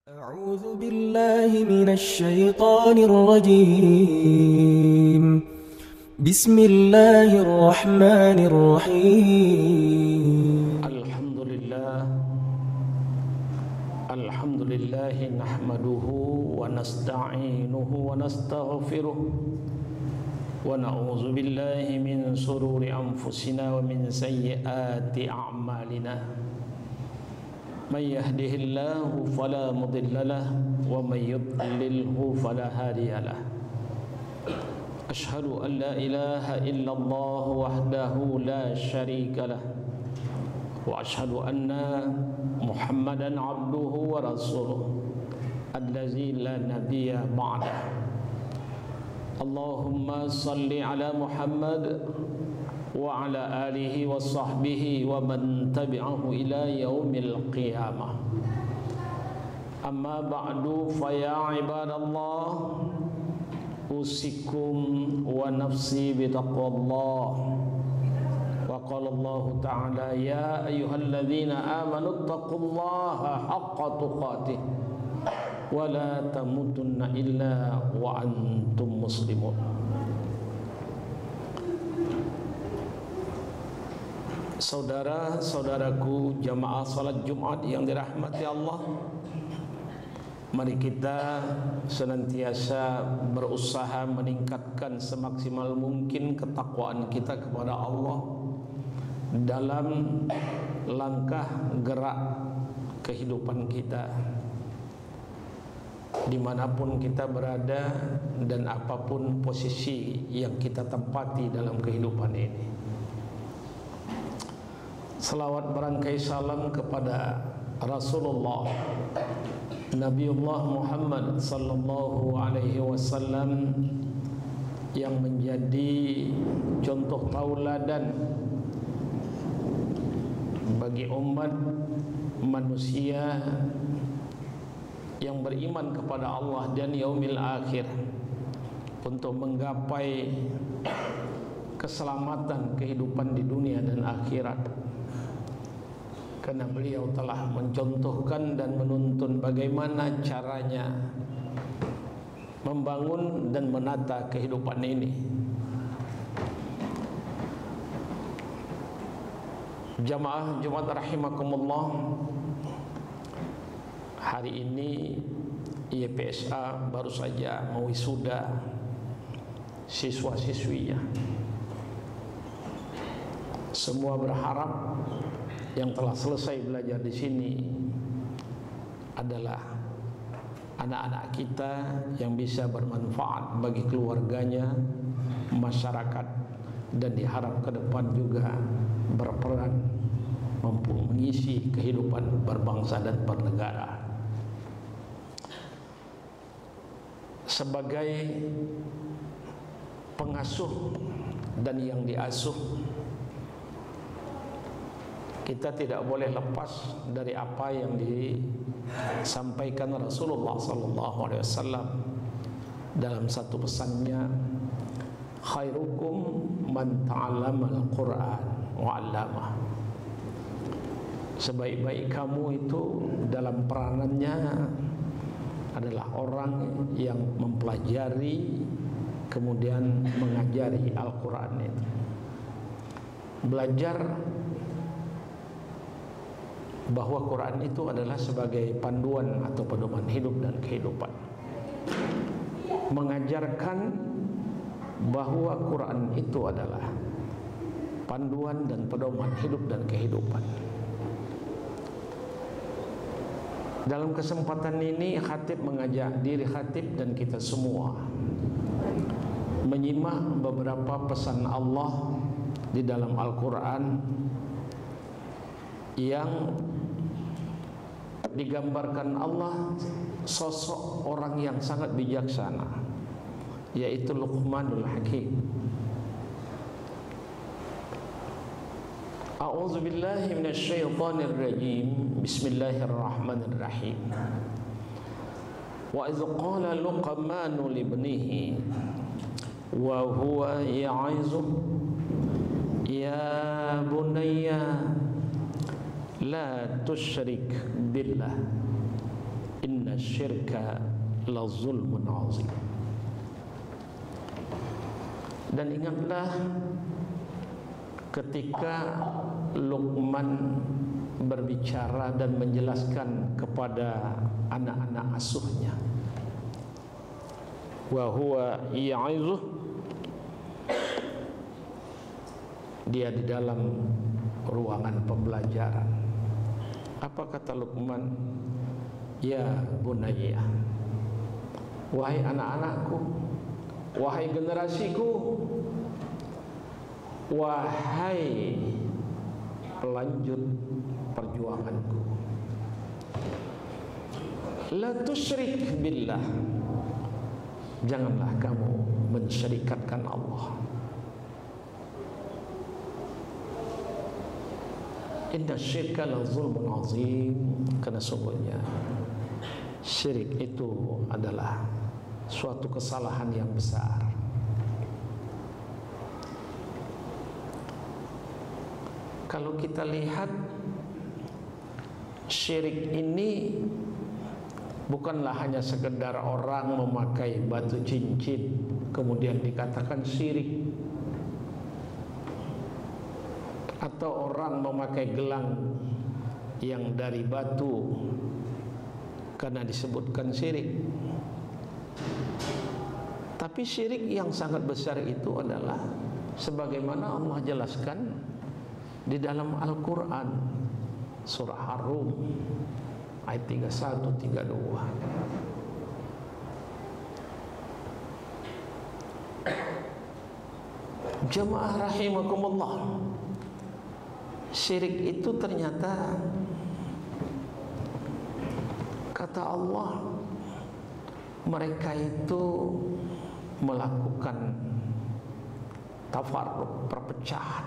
أعوذ بالله من الشيطان الرجيم بسم الله الرحمن الرحيم الحمد لله نحمده ونستعينه ونستغفره ونعوذ بالله من شرور أنفسنا ومن سيئات أعمالنا من يهده الله فلا مضل له ومن يضلله فلا هادي له أشهد أن لا إله إلا الله وحده لا شريك له وأشهد أن محمدا عبده ورسوله الذي لا نبي بعده اللهم صل على محمد وعلى آله وصحبه ومن تبعه إلى يوم القيامة أما بعد فيا عباد الله أوصيكم ونفسي بتقوى الله وقال الله تعالى يا أيها الذين آمنوا اتقوا الله حق تقاته ولا تموتن إلا وأنتم مسلمون. Saudara-saudaraku jamaah salat Jumat yang dirahmati Allah, mari kita senantiasa berusaha meningkatkan semaksimal mungkin ketakwaan kita kepada Allah dalam langkah gerak kehidupan kita, dimanapun kita berada dan apapun posisi yang kita tempati dalam kehidupan ini. Salawat berangkai salam kepada Rasulullah Nabiullah Muhammad sallallahu alaihi wasallam yang menjadi contoh tauladan bagi umat manusia yang beriman kepada Allah dan yaumil akhir untuk menggapai keselamatan kehidupan di dunia dan akhirat. Karena beliau telah mencontohkan dan menuntun bagaimana caranya membangun dan menata kehidupan ini. Jamaah Jumat rahimakumullah, hari ini YPSA baru saja mewisuda siswa-siswinya. Semua berharap yang telah selesai belajar di sini adalah anak-anak kita yang bisa bermanfaat bagi keluarganya, masyarakat, dan diharap ke depan juga berperan mampu mengisi kehidupan berbangsa dan bernegara. Sebagai pengasuh dan yang diasuh, kita tidak boleh lepas dari apa yang disampaikan Rasulullah sallallahu alaihi wasallam dalam satu pesannya, khairukum man ta'allamal Qur'an wa 'allamah. Sebaik-baik kamu itu dalam peranannya adalah orang yang mempelajari kemudian mengajari Al-Qur'an itu. Belajar bahwa Quran itu adalah sebagai panduan atau pedoman hidup dan kehidupan. Mengajarkan bahwa Quran itu adalah panduan dan pedoman hidup dan kehidupan. Dalam kesempatan ini khatib mengajak diri khatib dan kita semua menyimak beberapa pesan Allah di dalam Al-Quran yang digambarkan Allah sosok orang yang sangat bijaksana, yaitu Luqmanul Hakim. A'udzu billahi minasyaitonir rajim. Bismillahirrahmanirrahim. Wa idz qala Luqmanu libnihi wa huwa ya'izuhu ya bunayya la tusyrik billah inna syirka la zulmun azim. Dan ingatlah ketika Luqman berbicara dan menjelaskan kepada anak-anak asuhnya, wa huwa ya'izuh, dia di dalam ruangan pembelajaran. Apa kata Luqman? Ya bunayya, wahai anak-anakku, wahai generasiku, wahai pelanjut perjuanganku, la tusyrik billah, janganlah kamu mensyirikatkan Allah. Inna syirka la zulmun azim, karena sungguhnya syirik itu adalah suatu kesalahan yang besar. Kalau kita lihat, syirik ini bukanlah hanya sekedar orang memakai batu cincin kemudian dikatakan syirik, atau orang memakai gelang yang dari batu karena disebutkan syirik. Tapi syirik yang sangat besar itu adalah sebagaimana Allah jelaskan di dalam Al-Quran, surah Ar-Rum ayat 31-32. Jamaah rahimakumullah, syirik itu ternyata kata Allah, mereka itu melakukan tafarruq, perpecahan,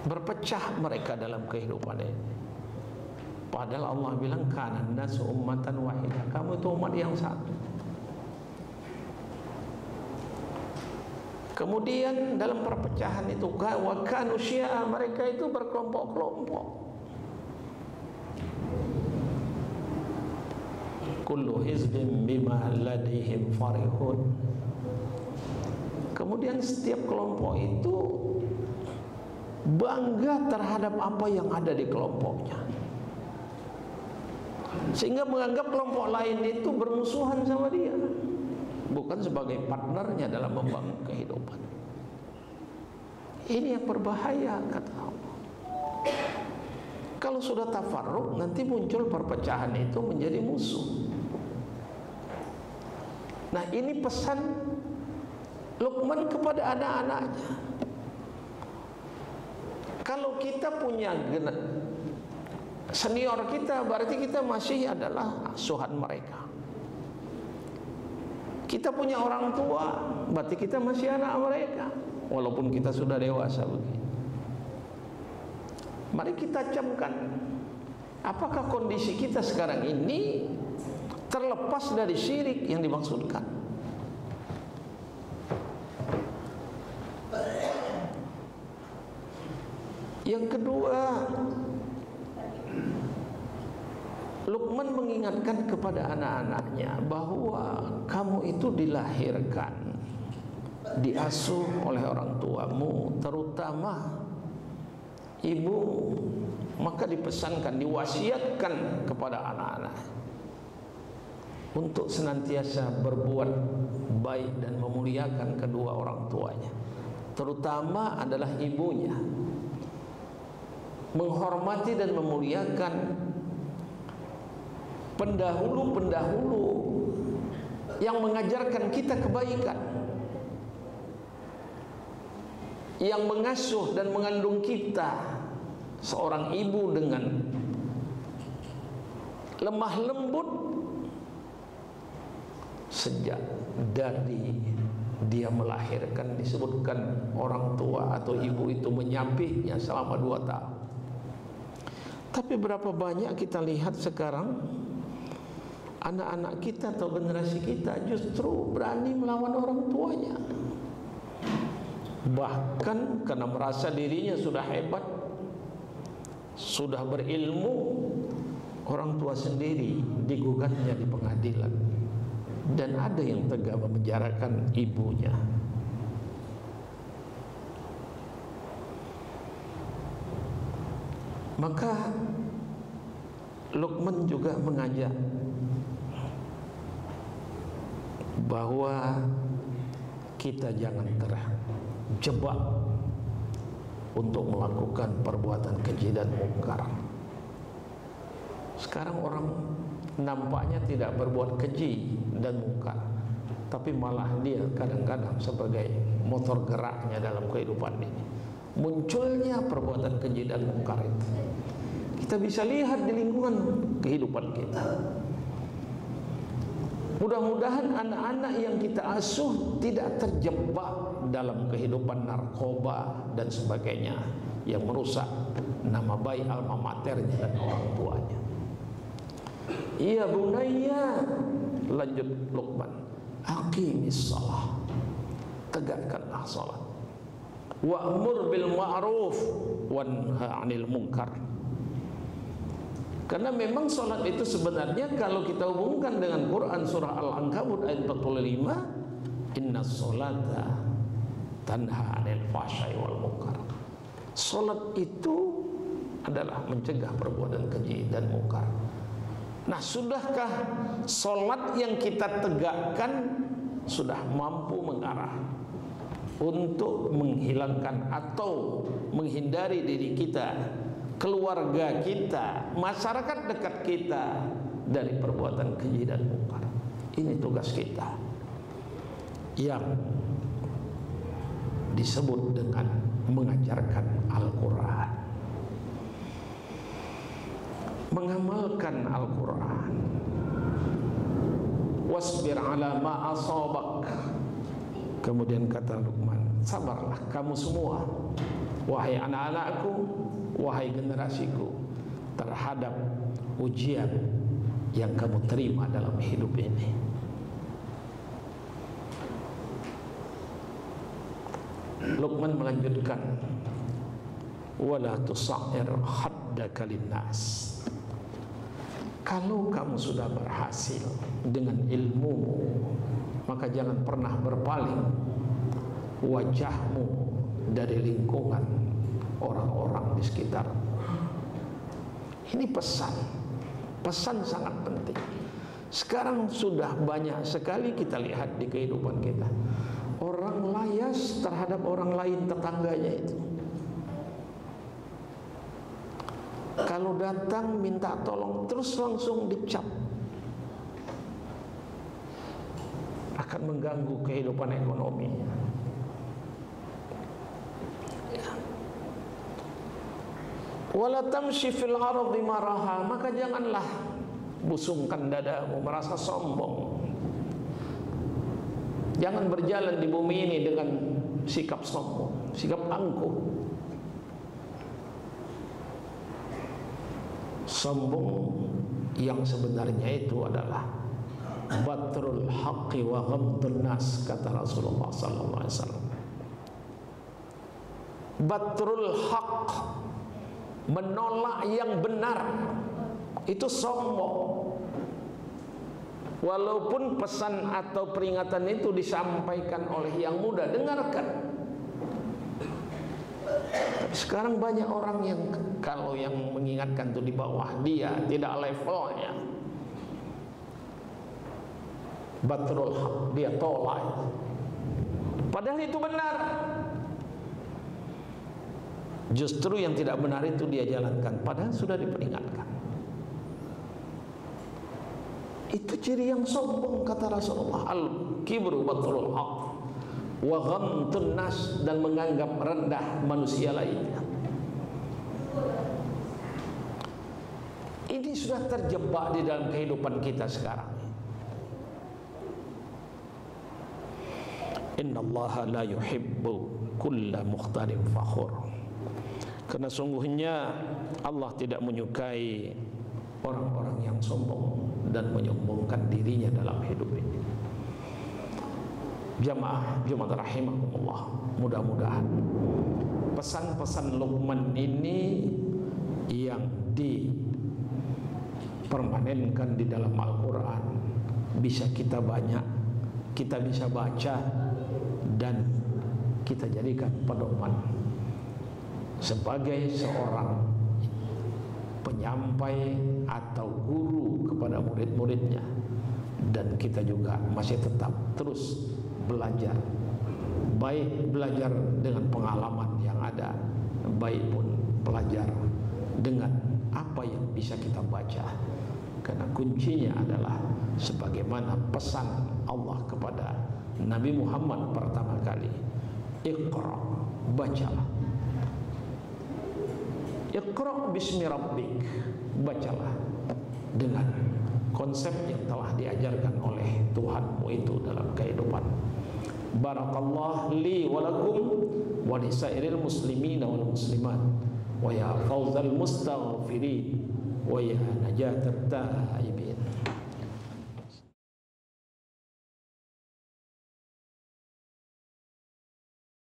berpecah mereka dalam kehidupan ini. Padahal Allah bilang kana nasu ummatan wahidah, kamu itu umat yang satu. Kemudian dalam perpecahan itu wa kanu syi'a, mereka itu berkelompok-kelompok. Kullu hizbin bima ladihim farihun. Kemudian setiap kelompok itu bangga terhadap apa yang ada di kelompoknya, sehingga menganggap kelompok lain itu bermusuhan sama dia, bukan sebagai partnernya dalam membangun kehidupan. Ini yang berbahaya, kata Allah. Kalau sudah tafarruq, nanti muncul perpecahan itu menjadi musuh. Nah, ini pesan Luqman kepada anak-anaknya. Kalau kita punya senior kita, berarti kita masih adalah asuhan mereka. Kita punya orang tua, berarti kita masih anak mereka, walaupun kita sudah dewasa begini. Mari kita camkan, apakah kondisi kita sekarang ini terlepas dari syirik yang dimaksudkan? Yang kedua, Luqman mengingatkan kepada anak-anaknya bahwa kamu itu dilahirkan, diasuh oleh orang tuamu, terutama ibu, maka dipesankan, diwasiatkan kepada anak-anak untuk senantiasa berbuat baik dan memuliakan kedua orang tuanya, terutama adalah ibunya, menghormati dan memuliakan pendahulu-pendahulu yang mengajarkan kita kebaikan, yang mengasuh dan mengandung kita. Seorang ibu dengan lemah lembut sejak dari dia melahirkan, disebutkan orang tua atau ibu itu menyapihnya selama 2 tahun. Tapi berapa banyak kita lihat sekarang anak-anak kita atau generasi kita justru berani melawan orang tuanya, bahkan karena merasa dirinya sudah hebat, sudah berilmu, orang tua sendiri digugatnya di pengadilan, dan ada yang tega memenjarakan ibunya. Maka Luqman juga mengajak bahwa kita jangan terjebak untuk melakukan perbuatan keji dan mungkar. Sekarang orang nampaknya tidak berbuat keji dan mungkar, tapi malah dia kadang-kadang sebagai motor geraknya dalam kehidupan ini. Munculnya perbuatan keji dan mungkar itu kita bisa lihat di lingkungan kehidupan kita. Mudah-mudahan anak-anak yang kita asuh tidak terjebak dalam kehidupan narkoba dan sebagainya yang merusak nama baik alma maternya dan orang tuanya. Iya bunayya, lanjut Luqman, aqimis shalah, tegakkanlah salat, wa'mur bil ma'ruf wanha 'anil munkar. Karena memang salat itu sebenarnya kalau kita hubungkan dengan Quran surah Al-Ankabut ayat 45, innas sholata tanha 'anil fahsya'i wal munkar. Salat itu adalah mencegah perbuatan keji dan mungkar. Nah, sudahkah salat yang kita tegakkan sudah mampu mengarah untuk menghilangkan atau menghindari diri kita, keluarga kita, masyarakat dekat kita dari perbuatan keji dan mungkar? Ini tugas kita yang disebut dengan mengajarkan Al-Quran, mengamalkan Al-Quran. Wasbir ala ma asabak. Kemudian kata Luqman, sabarlah kamu semua, wahai anak-anakku, wahai generasiku, terhadap ujian yang kamu terima dalam hidup ini. Luqman melanjutkan, wala tusa'ir haddaka linnas. Kalau kamu sudah berhasil dengan ilmumu, maka jangan pernah berpaling wajahmu dari lingkungan orang-orang di sekitar. Ini pesan sangat penting. Sekarang sudah banyak sekali kita lihat di kehidupan kita, orang layas terhadap orang lain tetangganya itu. Kalau datang minta tolong terus langsung dicap, akan mengganggu kehidupan ekonomi. Wala tamshi fil ardi maraha, maka janganlah busungkan dadamu merasa sombong. Jangan berjalan di bumi ini dengan sikap sombong, sikap angkuh. Sombong yang sebenarnya itu adalah batrul haqqi wa ghamdun nas, kata Rasulullah sallallahu alaihi wasallam. Batrul haqq, menolak yang benar, itu sombong. Walaupun pesan atau peringatan itu disampaikan oleh yang muda, dengarkan. Sekarang banyak orang yang kalau yang mengingatkan itu di bawah dia, tidak levelnya. Batrul haq, dia tolak. Padahal itu benar. Justru yang tidak benar itu dia jalankan, padahal sudah diperingatkan. Itu ciri yang sombong, kata Rasulullah. Al-kibru batrul haq wa ghamtun nas, dan menganggap rendah manusia lainnya. Ini sudah terjebak di dalam kehidupan kita sekarang. Innallaha la yuhibbu kulla mukhtalin fakhur. Karena sungguhnya Allah tidak menyukai orang-orang yang sombong dan menyombongkan dirinya dalam hidup ini. Jamaah Jumat rahimakumullah, mudah-mudahan pesan-pesan Luqman ini yang dipermanenkan di dalam Al-Quran bisa kita banyak, kita bisa baca dan kita jadikan pedoman sebagai seorang penyampai atau guru kepada murid-muridnya. Dan kita juga masih tetap terus belajar, baik belajar dengan pengalaman yang ada, baik pun belajar dengan apa yang bisa kita baca. Karena kuncinya adalah sebagaimana pesan Allah kepada Nabi Muhammad pertama kali, Iqra, bacalah. Iqra bismi rabbik, bacalah dengan konsep yang telah diajarkan oleh Tuhanmu itu dalam kehidupan. Barakallahu li wa lakum wa lisairil muslimin wal muslimat wa ya fawzal mustaghfirin wa ya najatat taibin.